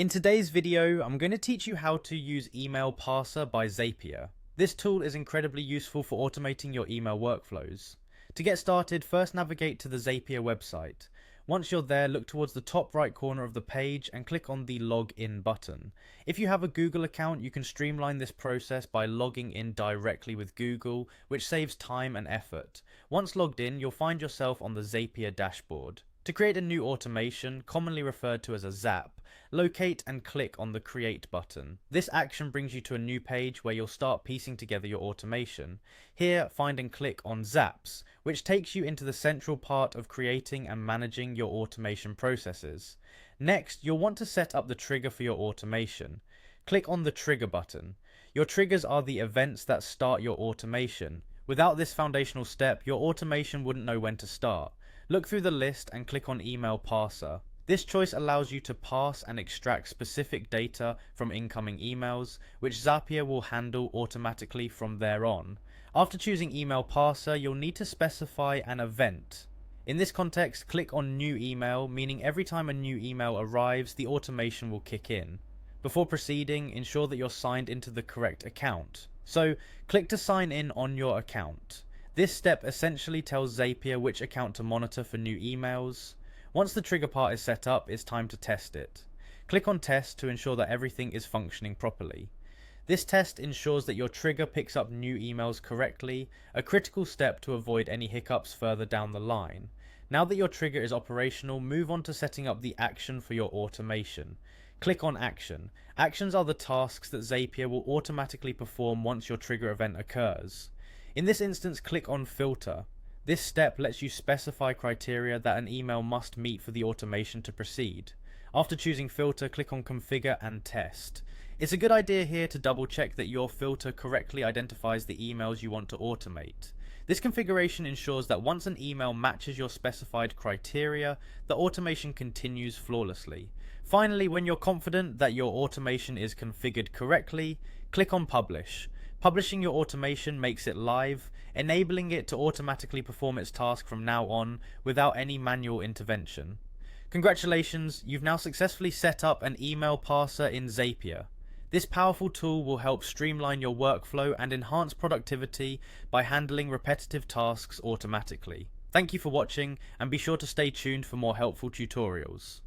In today's video, I'm going to teach you how to use Email Parser by Zapier. This tool is incredibly useful for automating your email workflows. To get started, first navigate to the Zapier website. Once you're there, look towards the top right corner of the page and click on the Login button. If you have a Google account, you can streamline this process by logging in directly with Google, which saves time and effort. Once logged in, you'll find yourself on the Zapier dashboard. To create a new automation, commonly referred to as a Zap, locate and click on the Create button. This action brings you to a new page where you'll start piecing together your automation. Here, find and click on Zaps, which takes you into the central part of creating and managing your automation processes. Next, you'll want to set up the trigger for your automation. Click on the Trigger button. Your triggers are the events that start your automation. Without this foundational step, your automation wouldn't know when to start. Look through the list and click on Email Parser. This choice allows you to parse and extract specific data from incoming emails, which Zapier will handle automatically from there on. After choosing Email Parser, you'll need to specify an event. In this context, click on New Email, meaning every time a new email arrives, the automation will kick in. Before proceeding, ensure that you're signed into the correct account. So, click to sign in on your account. This step essentially tells Zapier which account to monitor for new emails. Once the trigger part is set up, it's time to test it. Click on Test to ensure that everything is functioning properly. This test ensures that your trigger picks up new emails correctly, a critical step to avoid any hiccups further down the line. Now that your trigger is operational, move on to setting up the action for your automation. Click on Action. Actions are the tasks that Zapier will automatically perform once your trigger event occurs. In this instance, click on Filter. This step lets you specify criteria that an email must meet for the automation to proceed. After choosing Filter, click on Configure and Test. It's a good idea here to double check that your filter correctly identifies the emails you want to automate. This configuration ensures that once an email matches your specified criteria, the automation continues flawlessly. Finally, when you're confident that your automation is configured correctly, click on Publish. Publishing your automation makes it live, enabling it to automatically perform its task from now on without any manual intervention. Congratulations, you've now successfully set up an email parser in Zapier. This powerful tool will help streamline your workflow and enhance productivity by handling repetitive tasks automatically. Thank you for watching, and be sure to stay tuned for more helpful tutorials.